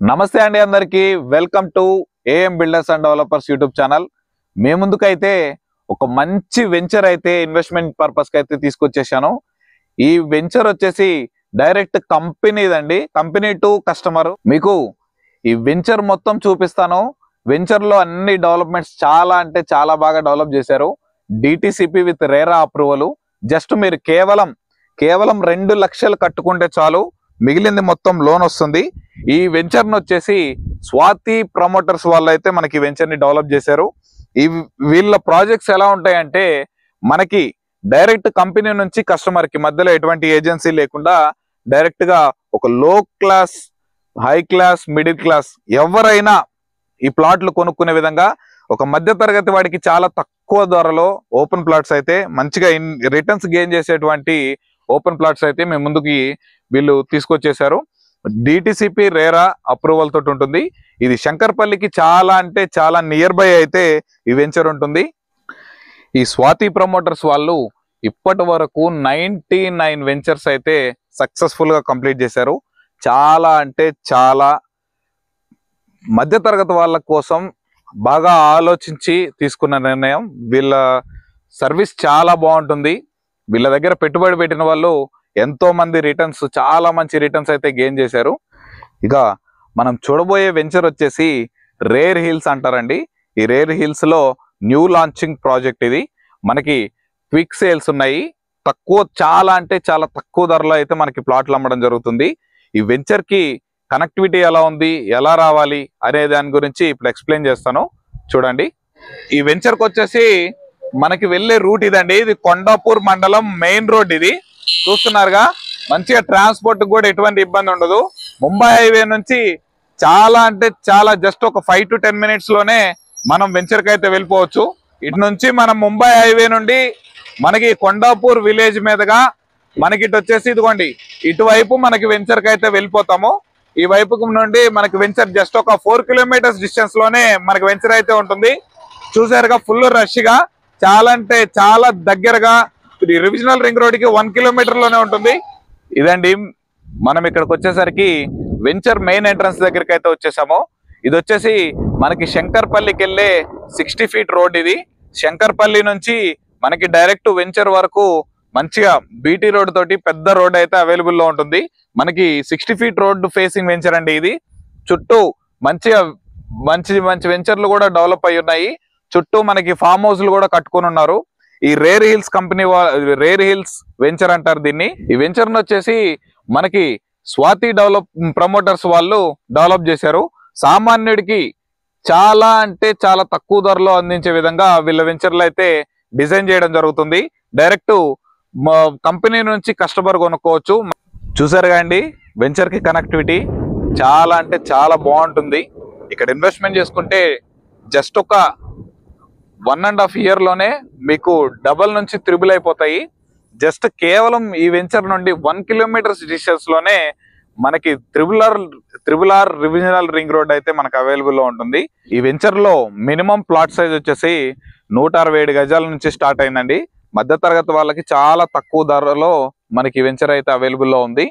నమస్తే అండి అందరికి welcome to AM builders and developers YouTube channel. మీ ముందుకైతే ఒక మంచి వెంచర్ అయితే ఇన్వెస్ట్మెంట్ పర్పస్ కి అయితే తీసుకొచ్చేసాను. ఈ వెంచర్ వచ్చేసి డైరెక్ట్ కంపెనీదండి, కంపెనీ టు కస్టమర్. మీకు ఈ వెంచర్ మొత్తం చూపిస్తాను. వెంచర్ లో అన్ని డెవలప్మెంట్స్ చాలా అంటే చాలా బాగా డెవలప్ చేశారు. DTCP with RERA approval. Just మీరు కేవలం 2 లక్షలు కట్టుకుంటే చాలు, మిగిలింది మొత్తం లోన్ వస్తుంది. ఈ వెంచర్ ను వచ్చేసి స్వాతి ప్రమోటర్స్ వాళ్ళు అయితే మనకి వెంచర్ ని డెవలప్ చేశారు. వీళ్ళ ప్రాజెక్ట్స్ ఎలా ఉంటాయంటే మనకి డైరెక్ట్ కంపెనీ నుంచి కస్టమర్ కి మధ్యలో ఎటువంటి ఏజెన్సీ లేకుండా డైరెక్ట్ గా ఒక లో class, high class, middle class ఎవరైనా ఈ ప్లాట్లు కొనుక్కునే విధంగా ఒక మధ్య తరగతి వాడికి చాలా తక్కువ ధరలో ఓపెన్ ప్లాట్స్ అయితే మంచిగా రిటర్న్స్ గెయిన్ చేసేటువంటి ఓపెన్ ప్లాట్స్ అయితే మేము ముందుకి వీళ్ళు తీసుకొచ్చేసారు. డిటిసిపి రేరా అప్రూవల్ తోటి ఉంటుంది. ఇది శంకర్పల్లికి చాలా అంటే చాలా నియర్ బై అయితే ఈ వెంచర్ ఉంటుంది. ఈ స్వాతి ప్రమోటర్స్ వాళ్ళు ఇప్పటి వరకు 99 వెంచర్స్ అయితే సక్సెస్ఫుల్ గా కంప్లీట్ చేశారు. చాలా అంటే చాలా మధ్య తరగతి వాళ్ళ కోసం బాగా ఆలోచించి తీసుకున్న నిర్ణయం. వీళ్ళ సర్వీస్ చాలా బాగుంటుంది. వీళ్ళ దగ్గర పెట్టుబడి పెట్టిన వాళ్ళు ఎంతో మంది రిటర్న్స్, చాలా మంచి రిటర్న్స్ అయితే గెయిన్ చేశారు. ఇక మనం చూడబోయే వెంచర్ వచ్చేసి రేర్ హిల్స్ అంటారండి. ఈ రేర్ హిల్స్ లో న్యూ లాంచింగ్ ప్రాజెక్ట్ ఇది. మనకి క్విక్ సేల్స్ ఉన్నాయి. చాలా అంటే చాలా తక్కువ ధరలో అయితే మనకి ప్లాట్లు అమ్మడం జరుగుతుంది. ఈ వెంచర్ కి కనెక్టివిటీ ఎలా ఉంది, ఎలా రావాలి అనే దాని గురించి ఇప్పుడు ఎక్స్ప్లెయిన్ చేస్తాను. చూడండి, ఈ వెంచర్ కి వచ్చేసి మనకి వెళ్ళే రూట్ ఇదండి. ఇది కొండాపూర్ మండలం మెయిన్ రోడ్. ఇది చూస్తున్నారుగా, మంచిగా ట్రాన్స్పోర్ట్ కూడా ఎటువంటి ఇబ్బంది ఉండదు. ముంబై హైవే నుంచి చాలా అంటే చాలా జస్ట్ ఒక 5 to 10 minutes లోనే మనం వెంచర్ కి అయితే వెళ్ళిపోవచ్చు. ఇటు నుంచి మనం ముంబై హైవే నుండి మనకి కొండాపూర్ విలేజ్ మీదుగా మనకి ఇటు వచ్చేసి ఇదిగోండి ఇటువైపు మనకి వెంచర్ కి అయితే వెళ్ళిపోతాము. ఈ వైపు నుండి మనకి వెంచర్ జస్ట్ ఒక 4 kilometers డిస్టెన్స్ లోనే మనకి వెంచర్ అయితే ఉంటుంది. చూసారుగా, ఫుల్ రష్ గా, చాలా అంటే చాలా దగ్గరగా రివిజనల్ రింగ్ రోడ్ కి 1 kilometer లోనే ఉంటుంది. ఇదండి, మనం ఇక్కడికి వచ్చేసరికి వెంచర్ మెయిన్ ఎంట్రన్స్ దగ్గరికి అయితే వచ్చేసాము. ఇది వచ్చేసి మనకి శంకర్పల్లికి వెళ్ళే 60 feet రోడ్. ఇది శంకర్పల్లి నుంచి మనకి డైరెక్ట్ వెంచర్ వరకు మంచిగా బీటీ రోడ్ తోటి పెద్ద రోడ్ అయితే అవైలబుల్ లో ఉంటుంది. మనకి 60 feet రోడ్ ఫేసింగ్ వెంచర్ అండి ఇది. చుట్టూ మంచిగా మంచి మంచి వెంచర్లు కూడా డెవలప్ అయి ఉన్నాయి. చుట్టూ మనకి ఫామ్ హౌస్లు కూడా కట్టుకొని ఉన్నారు. ఈ rare hills company, rare hills venture అంటారు దీన్ని. ఈ వెంచర్ ను వచ్చేసి మనకి స్వాతి ప్రమోటర్స్ వాళ్ళు డెవలప్ చేశారు. సామాన్యుడికి చాలా అంటే చాలా తక్కువ ధరలో అందించే విధంగా వీళ్ళ వెంచర్లు అయితే డిజైన్ చేయడం జరుగుతుంది. డైరెక్ట్ కంపెనీ నుంచి కస్టమర్ కొనుక్కోవచ్చు. చూసారుగా అండి, వెంచర్ కి కనెక్టివిటీ చాలా అంటే చాలా బాగుంటుంది. ఇక్కడ ఇన్వెస్ట్మెంట్ చేసుకుంటే జస్ట్ ఒక 1.5 year లోనే మీకు డబల్ నుంచి త్రిబుల్ అయిపోతాయి. జస్ట్ కేవలం ఈ వెంచర్ నుండి 1 kilometers డిస్టెన్స్ లోనే మనకి triple R revisional ring road అయితే మనకు అవైలబుల్ లో ఉంటుంది. ఈ వెంచర్ లో మినిమం ప్లాట్ సైజ్ వచ్చేసి 167 గజాల నుంచి స్టార్ట్ అయిందండి. మధ్య తరగతి వాళ్ళకి చాలా తక్కువ ధరలో మనకి వెంచర్ అయితే అవైలబుల్ లో ఉంది.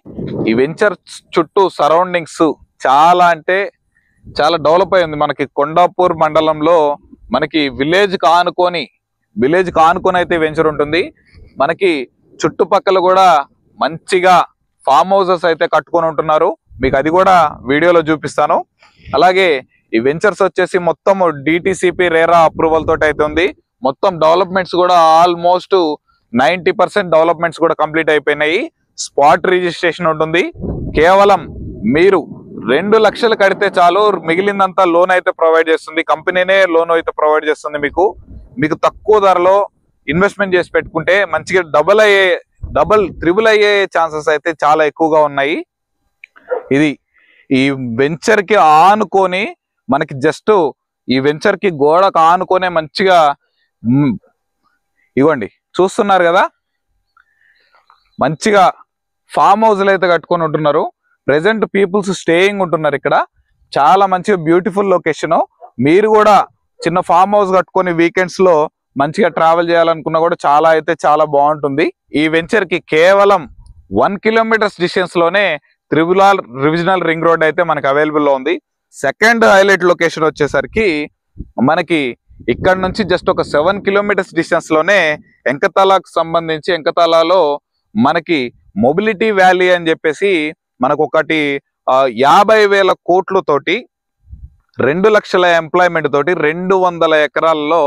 ఈ వెంచర్ చుట్టూ సరౌండింగ్స్ చాలా అంటే చాలా డెవలప్ అయి ఉంది. మనకి కొండాపూర్ మండలంలో మనకి విలేజ్ కానుకొని అయితే వెంచర్ ఉంటుంది. మనకి చుట్టుపక్కల కూడా మంచిగా ఫామ్ హౌసెస్ అయితే కట్టుకొని ఉంటున్నారు. మీకు అది కూడా వీడియోలో చూపిస్తాను. అలాగే ఈ వెంచర్స్ వచ్చేసి మొత్తం డిటిసిపి రేరా అప్రూవల్ తోటి అయితే ఉంది. మొత్తం డెవలప్మెంట్స్ కూడా ఆల్మోస్ట్ 90% డెవలప్మెంట్స్ కూడా కంప్లీట్ అయిపోయినాయి. స్పాట్ రిజిస్ట్రేషన్ ఉంటుంది. కేవలం మీరు 2 లక్షలు కడితే చాలు, మిగిలిందంతా లోన్ అయితే ప్రొవైడ్ చేస్తుంది. కంపెనీనే లోన్ అయితే ప్రొవైడ్ చేస్తుంది. మీకు తక్కువ ధరలో ఇన్వెస్ట్మెంట్ చేసి పెట్టుకుంటే మంచిగా త్రిబుల్ అయ్యే ఛాన్సెస్ అయితే చాలా ఎక్కువగా ఉన్నాయి. ఇది ఈ వెంచర్ కి ఆనుకొని మనకి జస్ట్ ఈ వెంచర్ కి గోడకు ఆనుకొనే మంచిగా ఇవ్వండి, చూస్తున్నారు కదా, మంచిగా ఫామ్ హౌస్లు అయితే కట్టుకొని ఉంటున్నారు. ప్రెసెంట్ పీపుల్స్ స్టేయింగ్ ఉంటున్నారు ఇక్కడ. చాలా మంచిగా బ్యూటిఫుల్ లొకేషన్. మీరు కూడా చిన్న ఫామ్ హౌస్ కట్టుకొని వీకెండ్స్ లో మంచిగా ట్రావెల్ చేయాలనుకున్నా కూడా చాలా అయితే చాలా బాగుంటుంది. ఈ వెంచర్ కి కేవలం 1 kilometers డిస్టెన్స్ లోనే త్రిపులార్ రివిజనల్ రింగ్ రోడ్ అయితే మనకి అవైలబుల్ లో ఉంది. సెకండ్ హైలైట్ లొకేషన్ వచ్చేసరికి మనకి ఇక్కడ నుంచి జస్ట్ ఒక 7 కిలోమీటర్స్ డిస్టెన్స్ లోనే ఎంకతాలాకు సంబంధించి ఎంకతాలాలో మనకి మొబిలిటీ వ్యాలీ అని చెప్పేసి మనకు ఒకటి 50,000 కోట్లతోటి 2 లక్షల ఎంప్లాయ్మెంట్ తోటి 200 ఎకరాల్లో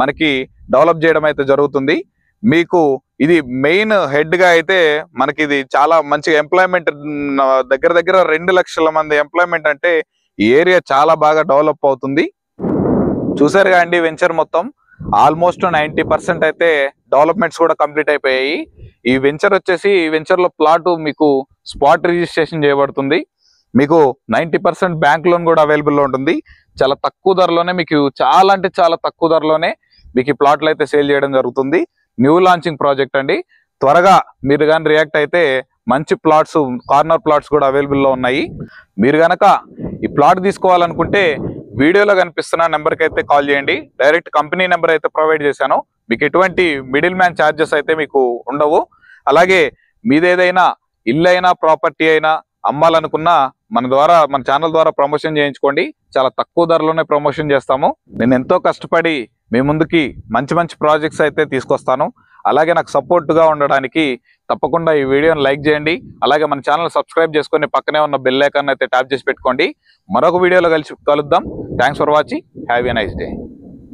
మనకి డెవలప్ చేయడం అయితే జరుగుతుంది. మీకు ఇది మెయిన్ హెడ్ గా అయితే మనకి ఇది చాలా మంచి ఎంప్లాయ్మెంట్, దగ్గర దగ్గర 2 లక్షల మంది ఎంప్లాయ్మెంట్ అంటే ఈ ఏరియా చాలా బాగా డెవలప్ అవుతుంది. చూసారుగా అండి, వెంచర్ మొత్తం ఆల్మోస్ట్ 90% అయితే డెవలప్మెంట్స్ కూడా కంప్లీట్ అయిపోయాయి. ఈ వెంచర్ వచ్చేసి ఈ వెంచర్ లో ప్లాట్ మీకు స్పాట్ రిజిస్ట్రేషన్ చేయబడుతుంది. మీకు 90% బ్యాంక్ లోన్ కూడా అవైలబుల్ లో ఉంటుంది. చాలా తక్కువ ధరలోనే మీకు చాలా అంటే చాలా తక్కువ ధరలోనే మీకు ఈ ప్లాట్లు అయితే సేల్ చేయడం జరుగుతుంది. న్యూ లాంచింగ్ ప్రాజెక్ట్ అండి. త్వరగా మీరు కానీ రియాక్ట్ అయితే మంచి ప్లాట్స్, కార్నర్ ప్లాట్స్ కూడా అవైలబుల్ లో ఉన్నాయి. మీరు గనక ఈ ప్లాట్ తీసుకోవాలనుకుంటే వీడియోలో కనిపిస్తున్న నెంబర్కి అయితే కాల్ చేయండి. డైరెక్ట్ కంపెనీ నెంబర్ అయితే ప్రొవైడ్ చేశాను. మీకు ఎటువంటి మిడిల్ మ్యాన్ ఛార్జెస్ అయితే మీకు ఉండవు. అలాగే మీదేదైనా ఇల్లు అయినా ప్రాపర్టీ అయినా అమ్మాలనుకున్నా మన ఛానల్ ద్వారా ప్రమోషన్ చేయించుకోండి. చాలా తక్కువ ధరలోనే ప్రమోషన్ చేస్తాము. నేను ఎంతో కష్టపడి మీ ముందుకి మంచి మంచి ప్రాజెక్ట్స్ అయితే తీసుకొస్తాను. అలాగే నాకు సపోర్ట్ గా ఉండడానికి తప్పకుండా ఈ వీడియోని లైక్ చేయండి. అలాగే మన ఛానల్ సబ్స్క్రైబ్ చేసుకొని పక్కనే ఉన్న బెల్ ఐకాన్ అయితే ట్యాప్ చేసి పెట్టుకోండి. మరొక వీడియోలో కలుద్దాం. Thanks for watching. Have a nice day.